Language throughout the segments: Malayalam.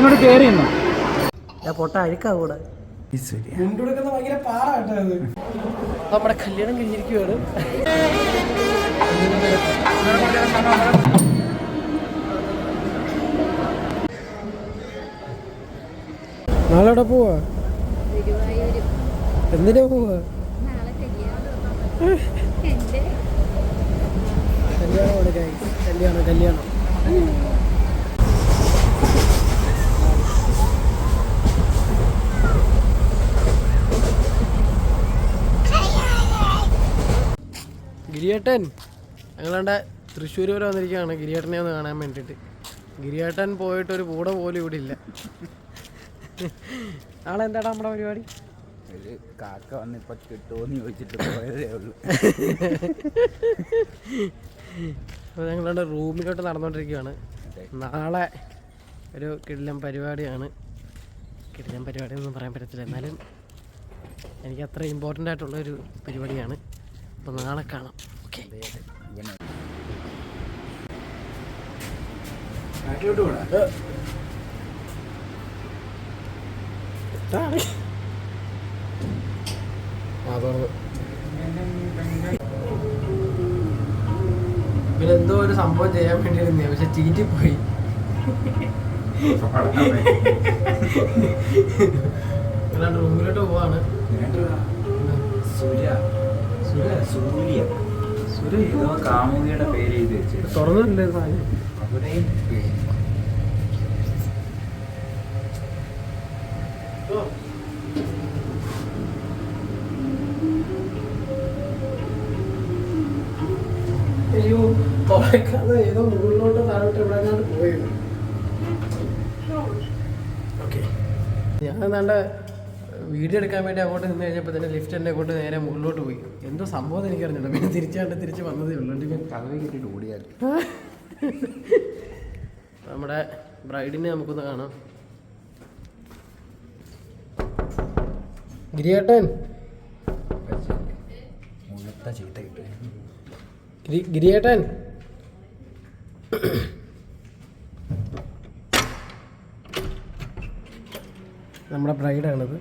ഇങ്ങോട്ട് കയറി നിന്നോ. ഞാൻ പൊട്ട അഴുക്കാവൂടെ. മുണ്ടെടുക്കുന്ന ഭയങ്കര പാടാട്ടോ അത്. നമ്മുടെ കല്യാണം കഴിഞ്ഞിരിക്കുകയാണ്. നാളെ എവിടെ പോവാ? എന്തിനാ പോവാ? കല്യാണമാണ് ഗൈസ്. കല്യാണം. ഗിരിയേട്ടൻ ഞങ്ങളാണ്ട് തൃശ്ശൂർ വരെ വന്നിരിക്കുകയാണ് ഗിരിയേട്ടനെ ഒന്ന് കാണാൻ വേണ്ടിയിട്ട്. ഗിരിയേട്ടൻ പോയിട്ടൊരു കൂട പോലും ഇവിടെ ഇല്ല. നാളെ എന്താടാ നമ്മുടെ പരിപാടി? ഒരു കാക്ക വന്നിപ്പോൾ കിട്ടുമോയെന്ന് ചോദിച്ചിട്ട് പോയതേ ഉള്ളൂ. അപ്പോൾ ഞങ്ങളുടെ റൂമിലോട്ട് നടന്നുകൊണ്ടിരിക്കുകയാണ്. നാളെ ഒരു കിടിലം പരിപാടിയാണ്. കിടിലം പരിപാടിയൊന്നും പറയാൻ പറ്റത്തില്ല, എന്നാലും എനിക്ക് അത്ര ഇമ്പോർട്ടൻ്റ് ആയിട്ടുള്ളൊരു പരിപാടിയാണ്. അപ്പോൾ നാളെ കാണാം. ഓക്കെ. ഇവരെന്തോ ഒരു സംഭവം ചെയ്യാൻ വേണ്ടിയിരുന്നേ, പക്ഷെ ചീറ്റിപ്പോയി. റൂമിലോട്ട് പോവാണ്. കാമുകിയുടെ പേര് എഴുതി വെച്ചു. തുറന്നില്ലേ? അയ്യോ, തുറക്കാതെ ഏതോ മുകളിലോട്ട് താഴോട്ട് എവിടെങ്ങാണ്ട് പോയത്. ഓക്കെ, ഞാൻ എന്താണ്ട് വീഡിയോ എടുക്കാൻ വേണ്ടി അങ്ങോട്ട് നിന്ന് കഴിഞ്ഞപ്പോൾ തന്നെ ലിഫ്റ്റ് എന്നെ കൊണ്ട് നേരെ മുകളിലോട്ട് പോയി. എന്തോ സംഭവം എനിക്ക് അറിഞ്ഞില്ല. പിന്നെ തിരിച്ച് വന്നതേ ഉള്ളൂ. കഥ കിട്ടിയിട്ട് ഓടിയാൽ നമ്മുടെ ബ്രൈഡിനെ നമുക്കൊന്ന് കാണാം. ഗിരിയേട്ടൻ, ഗിരിയേട്ടൻ നമ്മുടെ ബ്രൈഡാണിത്.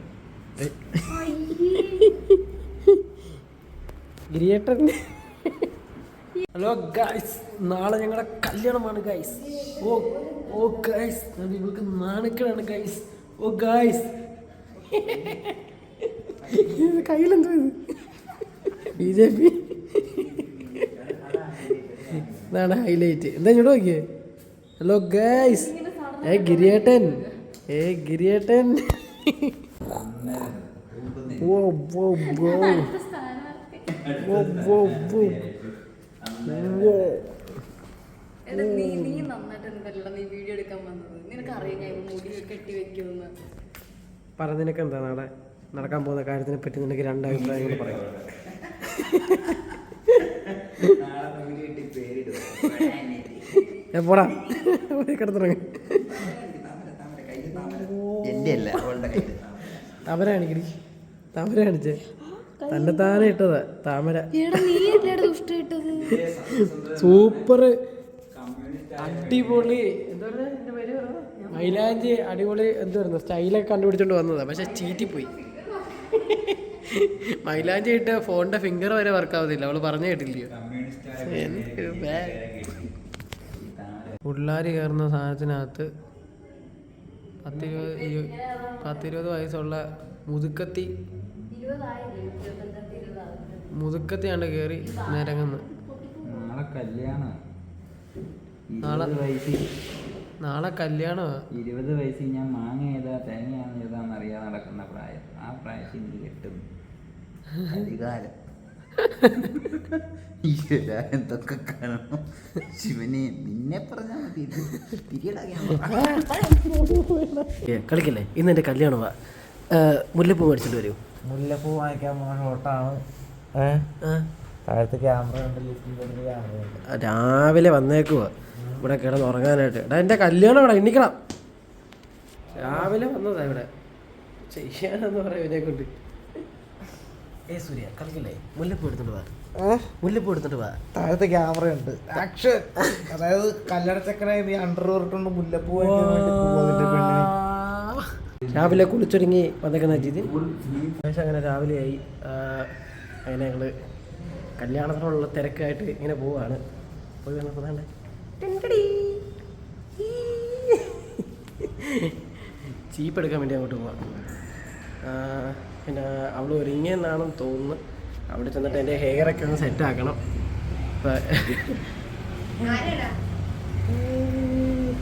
ഗിരിയേട്ടൻ. ഹലോ ഗൈസ്, നാളെ ഞങ്ങളുടെ കല്യാണമാണ് ഗൈസ്. ഓ ഗൈസ്, നിങ്ങൾക്ക് നാണക്കേടാണ് ഗൈസ്. ഓ ഗൈസ്, കയ്യിലെന്തോ ഇത് BJP. ഇതാണ് ഹൈലൈറ്റ്. എന്താ ഇങ്ങോട്ട് നോക്കിയേ? Hello guys. ഗിരിയേട്ടൻ. ഗിരിയേട്ടൻ. പറഞ്ഞതിനൊക്കെ എന്താ നാളെ നടക്കാൻ പോകുന്ന കാര്യത്തിനെ പറ്റി നിനക്ക് രണ്ടഭിപ്രായങ്ങൾ പറയാം. പോടാ, കിടത്തിറങ്ങി. താമര കാണിക്കടി. താമര കാണിച്ചേ. തന്നെ താനെ ഇട്ടതാ താമര. സൂപ്പർ അടിപൊളി. എന്താ പറയുക, മൈലാഞ്ചി അടിപൊളി. എന്തായിരുന്നു സ്റ്റൈലൊക്കെ കണ്ടുപിടിച്ചോണ്ട് വന്നതാ, പക്ഷെ ചീറ്റിപ്പോയി. മൈലാഞ്ചി ഇട്ട് ഫോണിന്റെ ഫിംഗർ വരെ വർക്കാവുന്നില്ല. അവള് പറഞ്ഞു കേട്ടില്ലയോ? പിള്ളേർ കയറുന്ന സാധനത്തിനകത്ത് 10-20 വയസ്സുള്ള മുതുക്കത്തിയാണ്ട് കയറി നിരങ്ങുന്നു. നാളെ കല്യാണമാ. 20 വയസ്സിൽ ഞാൻ മാങ്ങ ഏതാ തേങ്ങയാണ് ഏതാന്ന് അറിയാതെ നടക്കുന്ന പ്രായം. ആ പ്രായത്തിൽ നീ കെട്ടും അധികാരം. എന്തൊക്കെ കാണണം ശിവനെ. നിന്നെ പറഞ്ഞാൽ മതി. കളിക്കല്ലേ, ഇന്ന് എൻ്റെ കല്യാണമാ. മുല്ലപ്പൂ മേടിച്ചിട്ട് വരൂ. മുല്ലപ്പൂ വാങ്ങിക്കാൻ പോണ ഷോട്ടാണ്. താഴത്തെ ക്യാമറ ഉണ്ട്, രാവിലെ വന്നേക്കുവാ ഇവിടെ കിടന്ന് ഉറങ്ങാനായിട്ട്. എടാ എൻ്റെ കല്യാണം ഇവിടെ എണ്ണിക്കണം. രാവിലെ വന്നതാ ഇവിടെ ചെയ്യാനെന്ന് പറയാം ഇവനെ കൊണ്ട്. സൂര്യ കളിക്കല്ലേ, മുല്ലപ്പൂ എടുത്തോണ്ട് വാ. മുല്ലപ്പൂ എടുത്തിട്ട് പോവാ. താഴത്തെ ക്യാമറ ഉണ്ട് ആക്ഷൻ. അതായത് കല്യാണ ചക്കനായി നീ അണ്ടർവെയർ ഇട്ടുകൊണ്ട് മുല്ലപ്പൂ വാങ്ങിക്കാൻ വേണ്ടി പോവാ നിന്റെ പെണ്ണിന്. രാവിലെ കുളിച്ചൊരുങ്ങി വന്നേക്കുന്ന ജിതിൻ. അങ്ങനെ രാവിലെയായി. അങ്ങനെ ഞങ്ങൾ കല്യാണത്തിനുള്ള തിരക്കായിട്ട് ഇങ്ങനെ പോവാണ്. പോയി വന്നപ്പോൾ തന്നെ ചീപ്പ് എടുക്കാൻ വേണ്ടി അങ്ങോട്ട് പോവാം. പിന്നെ അവൾ ഒരുങ്ങിയെന്നാണെന്ന് തോന്നുന്നു. അവിടെ ചെന്നിട്ട് എൻ്റെ ഹെയറൊക്കെ ഒന്ന് സെറ്റാക്കണം.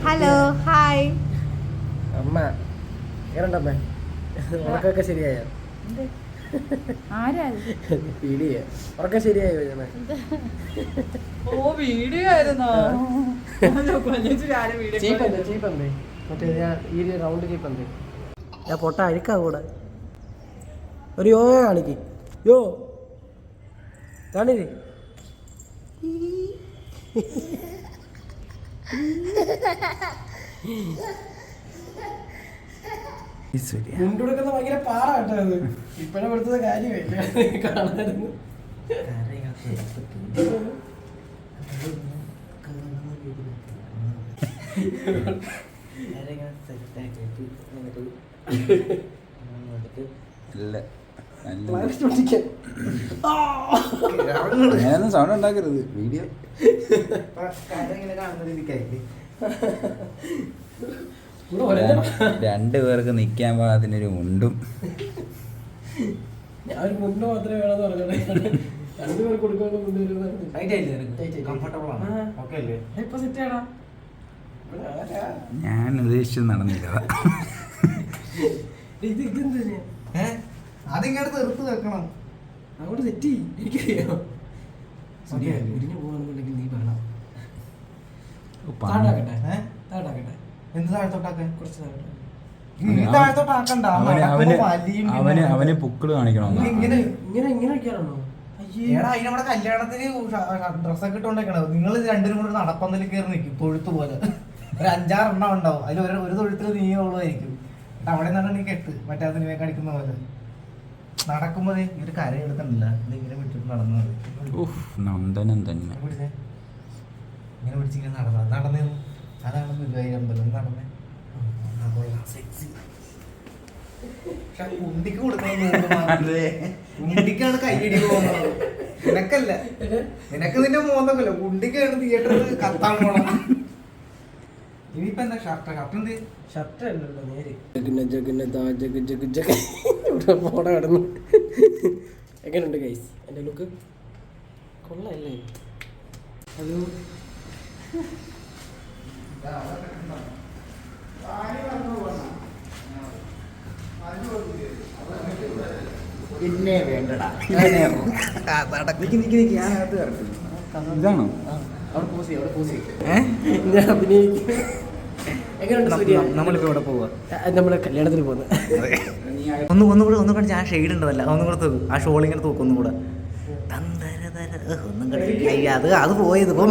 Hello hi. അമ്മ എങ്ങനെയുണ്ടമ്മ? ഉറക്കമൊക്കെ ശരിയായോ? വീഡിയോ ഉറക്കം ശരിയായോ? ചീപ്പന്തേ മറ്റേ ഈ റൗണ്ട് ചീപ്പന്തേ ഞാൻ പൊട്ട അഴുക്കാ കൂടെ. ഒരു യോഗ കാണിക്ക്. യോ കാണില്ലേ? മുണ്ടെടുക്കുന്ന ഭയങ്കര പാടാട്ടോ അത്. ഇപ്പഴെ കൊടുത്തത് കാര്യമില്ല കാണായിരുന്നു. ഞാനൊന്നും സൗണ്ട് ഉണ്ടാക്കരുത്. വീഡിയോ രണ്ടുപേർക്ക് നിക്കാൻ പാകത്തിനൊരു മുണ്ടും. ഞാൻ മുണ്ട് മാത്രമേ വേണമെന്ന് പറഞ്ഞോളെ. രണ്ടുപേർ കൊടുക്കാനുള്ള മുണ്ട് ഇപ്പൊ സെറ്റ് ആടാ. ഞാൻ ഉദ്ദേശിച്ചത് നടന്നില്ല. ഇത് ഇതെന്താ? അതിങ്ങനെ തീർത്ത് വെക്കണം. അങ്ങോട്ട് സെറ്റ് എനിക്കറിയാം. ഉരിഞ്ഞു പോകാണെന്നുണ്ടെങ്കിൽ നീ വേണം. താഴാക്കട്ടെ താഴാക്കട്ടെ. എന്ത് താഴത്തോട്ടാക്കാൻ? കുറച്ച് താഴെ. താഴത്തോട്ടാക്കണ്ട. അവന് പുക്കിള് കാണിക്കണം. ഇങ്ങനെ ഇങ്ങനെ ഇങ്ങനെ വെക്കാറുണ്ടോ? അതിനവിടെ കല്യാണത്തിന് ഡ്രസ്സൊക്കെ ഇട്ടോണ്ടേക്കണത്. നിങ്ങൾ രണ്ടിനും കൂടെ നടപ്പന്തലിൽ കയറി നിൽക്കും തൊഴുത്ത് പോലെ. ഒരു 5-6 എണ്ണം ഉണ്ടാവും. അതിൽ ഒരു തൊഴുത്തിൽ നീ ഉള്ളതായിരിക്കും. അവിടെ നിന്നാണ് നീ കെട്ട് മറ്റേ സിനിമ കാണിക്കുന്ന പോലെ. നടക്കുമ്പോ ഒരു കര എടുക്കണില്ല. ഇങ്ങനെ പിടിച്ചിട്ട് നടന്നത് നന്ദനം തന്നെ. ഇങ്ങനെ പിടിച്ചിങ്ങനെ നടന്നേ. അതാണ് ഗുരുവായൂർ അമ്പലം നടന്നേ. പക്ഷെ കുണ്ടിക്ക് കൊടുക്കണം. കുണ്ടിക്കാണ് കൈയടി പോകുന്നത്. നിനക്കല്ല. നിനക്ക് നിന്റെ മോന്തല്ല. കുണ്ടിക്കാണ് തിയേറ്ററിൽ കത്താൻ പോണം. ഇനിയിപ്പോ എന്താ ഷർട്ട് എന്ത്? ഷർട്ട് അല്ലല്ലോ നേര്. ഫോട്ടോ കിടന്നു. എങ്ങനെയുണ്ട് ഗൈസ് എൻ്റെ ലുക്ക്? കൊള്ളല്ലേ? അത് പിന്നെ വേണ്ടടാ. ഇതാണോ അവിടെ പോസ് ചെയ്യും. അവിടെ പോസ് ചെയ്യും. ഞാൻ അഭിനയിക്കും. എങ്ങനെയുണ്ട് സൂര്യ? നമ്മളിപ്പോ ഇവിടെ പോവാ. നമ്മള് കല്യാണത്തിന് പോകുന്നത്. ഒന്നും കൂടെ ആ ഷെയ്ഡ് ഉണ്ടതല്ല. ഒന്നും കൂടെ തൂക്കും. ആ ഷോൾ ഇങ്ങനെ തൂക്കും. ഒന്നും കൂടെ ഒന്നും കൂടെ അത് പോയത് ഇപ്പൊ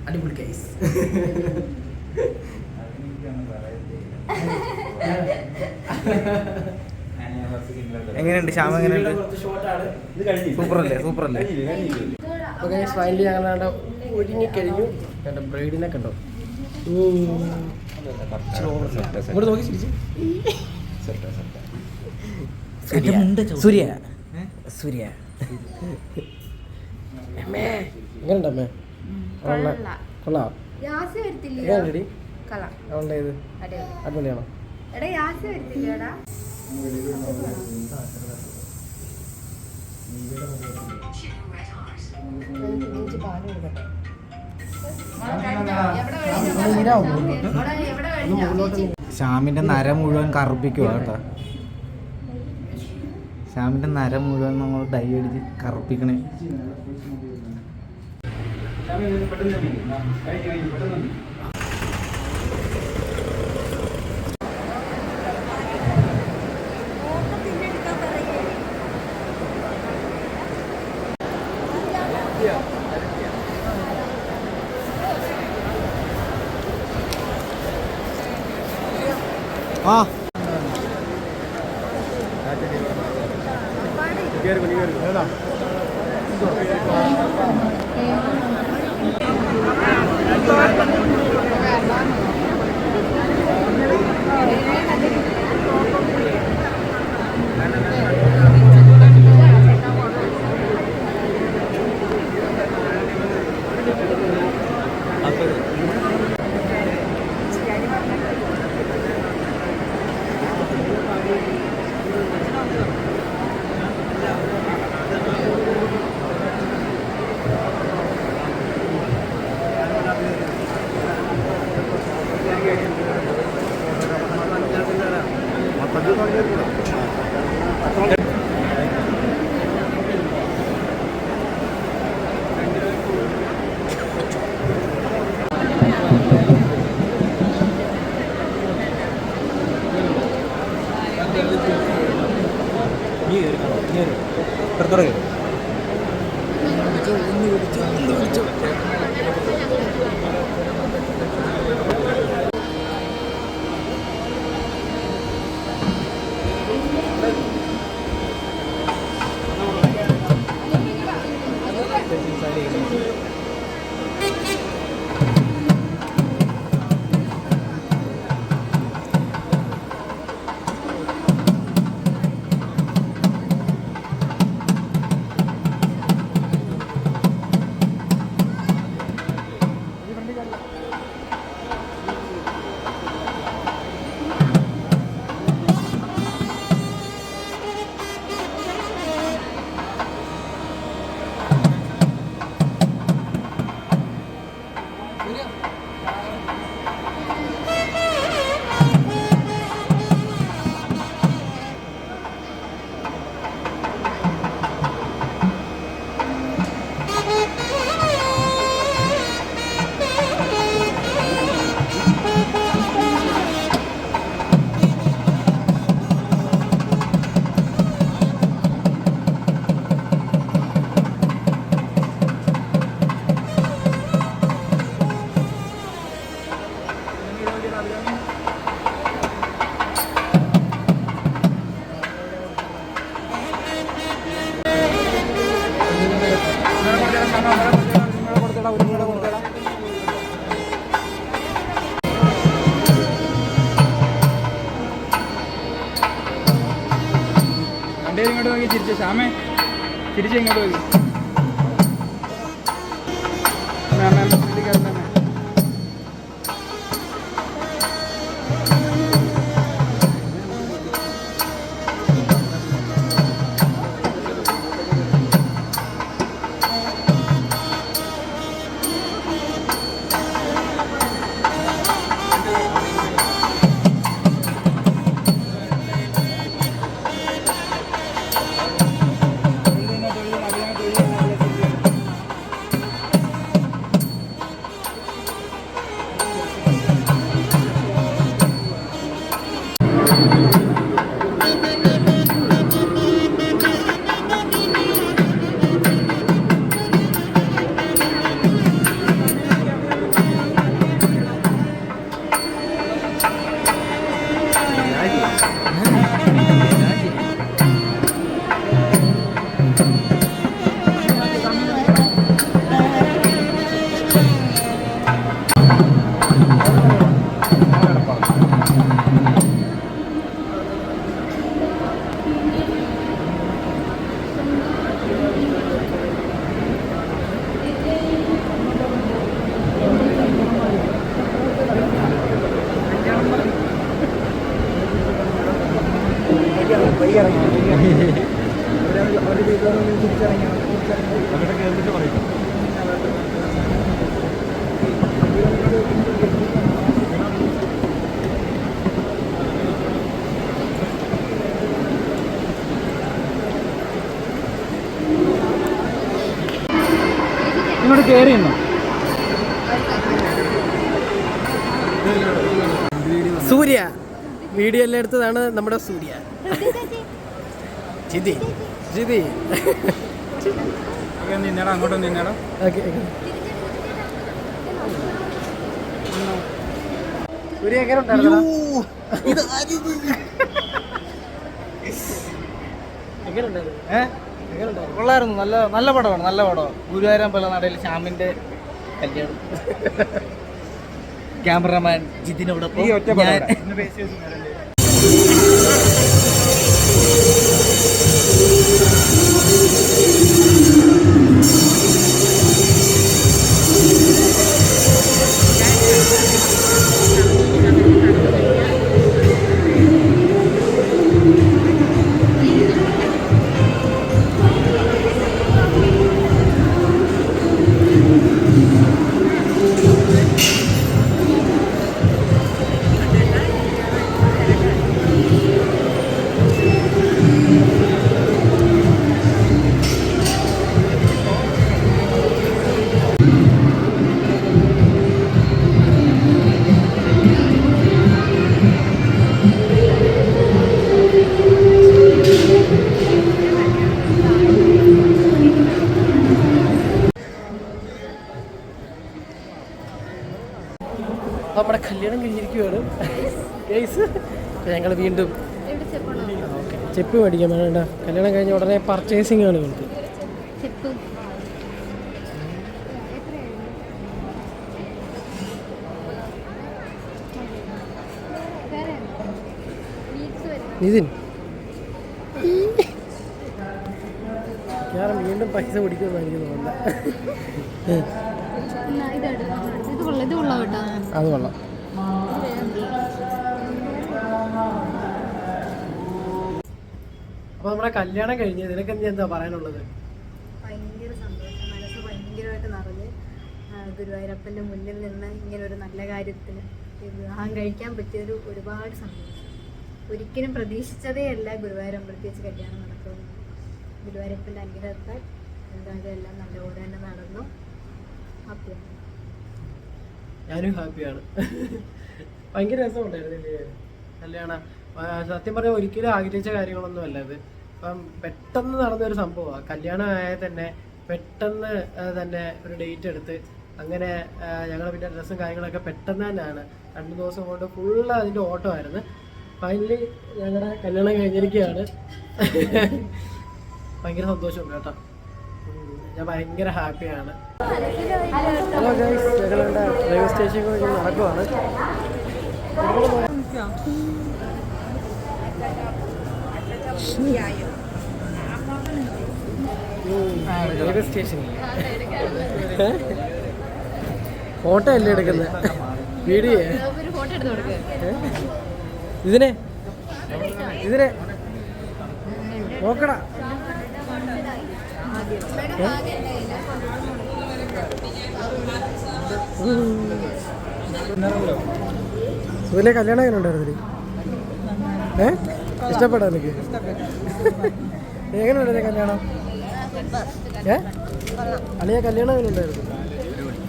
അടിപൊളി കേസ്. എങ്ങനെയുണ്ട് ശ്യാമ? എങ്ങനെയുണ്ട്? സൂപ്പറല്ലേ? ഫൈനലി ഞങ്ങളാണ്ട് ഒരുങ്ങിക്കഴിഞ്ഞു. എൻ്റെ ബ്രൈഡിനെ കണ്ടോ? ഇങ്ങോട്ട് നോക്കി ചിരിച്ചു. സൂര്യ എങ്ങനെയുണ്ട് അമ്മേ? കൊള്ളാം. എങ്ങനെയുണ്ട്? അവളുടെ ഇത് അടിപൊളിയാണോ? ശ്യാമിന്റെ നര മുഴുവൻ കറുപ്പിക്കുക കേട്ടോ. ശ്യാമിന്റെ നര മുഴുവൻ നമ്മൾ ഡൈ അടിച്ച് കറുപ്പിക്കണേ. ആ ഇങ്ങോട്ട് നോക്കി തിരിച്ച് ശ്യാമേ തിരിച്ച് ഇങ്ങോട്ട് നോക്കി ഇങ്ങോട്ട് കയറിയെന്നോ സൂര്യ വീഡിയോ എല്ലാം എടുത്തതാണ് നമ്മുടെ സൂര്യ. ജിതി ജിതി നിന്നേടാ അങ്ങോട്ട് നിന്നേടാ. ഓക്കെ ഒരു എങ്ങനെ ഉണ്ടായിരുന്നു? എങ്ങനെ ഉണ്ടായിരുന്നു? എങ്ങനെ ഉണ്ടായിരുന്നു? കൊള്ളായിരുന്നു. നല്ല നല്ല പടമാണ്. നല്ല പടമാണ്. ഗുരുവായൂരമ്പല നടയിൽ ശ്യാമിന്റെ കല്യാണം. ക്യാമറമാൻ ജിതിനോടൊപ്പം ഈ ഒറ്റ ഞാൻ നമ്മുടെ കല്യാണം കഴിഞ്ഞിരിക്കുകയാണ് ഗൈസ്. ഞങ്ങൾ വീണ്ടും ഓക്കെ ചെപ്പ് മേടിക്കാൻ വേണ്ട. കല്യാണം കഴിഞ്ഞ ഉടനെ പർച്ചേസിംഗ് ആണ് ഇവർക്ക്. നിതിൻ ഞാൻ വീണ്ടും പൈസ പിടിക്കുമെന്ന് എനിക്ക് തോന്നുന്നത്. അത് കൊള്ളാം. അപ്പൊ നമ്മുടെ കല്യാണം കഴിഞ്ഞ് നിനക്ക് എന്താ പറയാനുള്ളത്? ഭയങ്കര സന്തോഷം, മനസ്സ് ഭയങ്കരമായിട്ട് നിറഞ്ഞ്. ഗുരുവായൂരപ്പൻ്റെ മുന്നിൽ നിന്ന് ഇങ്ങനെ ഒരു നല്ല കാര്യത്തിന് വിവാഹം കഴിക്കാൻ പറ്റിയൊരു ഒരുപാട് സന്തോഷം. ഒരിക്കലും പ്രതീക്ഷിച്ചതേ അല്ല ഗുരുവായൂരമ്പലത്തിൽ വെച്ച് കല്യാണം നടക്കുന്നു. ഗുരുവായൂരപ്പൻ്റെ അനുഗ്രഹത്താൽ എന്തായാലും എല്ലാം നല്ലപോലെ തന്നെ നടന്നു. ഹാപ്പിയാണ്. ഞാനും ഹാപ്പിയാണ്. ഭയങ്കര രസമുണ്ടായിരുന്നില്ലേ കല്യാണം? സത്യം പറഞ്ഞാൽ ഒരിക്കലും ആഗ്രഹിച്ച കാര്യങ്ങളൊന്നും അല്ല ഇത്. അപ്പം പെട്ടെന്ന് നടന്നൊരു സംഭവമാണ്. കല്യാണം ആയാൽ തന്നെ പെട്ടെന്ന് തന്നെ ഒരു ഡേറ്റ് എടുത്ത് അങ്ങനെ ഞങ്ങൾ പിന്നെ ഡ്രസ്സും കാര്യങ്ങളൊക്കെ പെട്ടെന്ന് തന്നെയാണ്. 2 ദിവസം കൊണ്ട് ഫുള്ള് അതിൻ്റെ ഓട്ടമായിരുന്നു. ഫൈനലി ഞങ്ങളുടെ കല്യാണം കഴിഞ്ഞിരിക്കുകയാണ്. ഭയങ്കര സന്തോഷമുണ്ട് കേട്ടോ. ഞാൻ ഭയങ്കര ഹാപ്പിയാണ്. ഹലോ ഗൈസ്, ഞങ്ങളുടെ റെയിൽവേ സ്റ്റേഷനിൽ കൂടി നടക്കുവാണ്. റെയിൽവേ സ്റ്റേഷനിൽ ഫോട്ടോ അല്ലേ എടുക്കുന്നത്? വീഡിയോ ഇതിനെ നോക്കടാ. സുഖിലെ കല്യാണം എങ്ങനെ ഉണ്ടായിരുന്നു? ഇഷ്ടപ്പെട്ടോ എനിക്ക്? എങ്ങനെ ഉണ്ടായിരുന്നു കല്യാണം? അളിയ കല്യാണം എങ്ങനെ ഉണ്ടായിരുന്നു?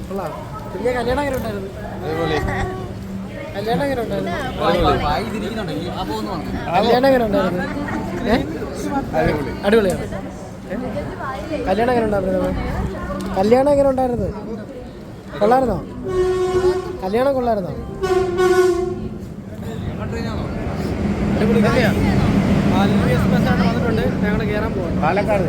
കൊള്ളാം. പിന്നെ കല്യാണം എങ്ങനെ ഉണ്ടായിരുന്നു? കല്യാണം എങ്ങനെ ഉണ്ടായിരുന്നു? കല്യാണം എങ്ങനെ ഉണ്ടായിരുന്നു? അടിപൊളിയാണ്. കല്യാണം എങ്ങനെ ഉണ്ടായിരുന്നു? കല്യാണം എങ്ങനെ ഉണ്ടായിരുന്നു? കൊള്ളായിരുന്നോ? കല്യാണം കൊള്ളായിരുന്നോ? അടിപൊളി കല്യാണം. വന്നിട്ടുണ്ട്. ഞങ്ങൾ കയറാൻ പോകണം. പാലക്കാട്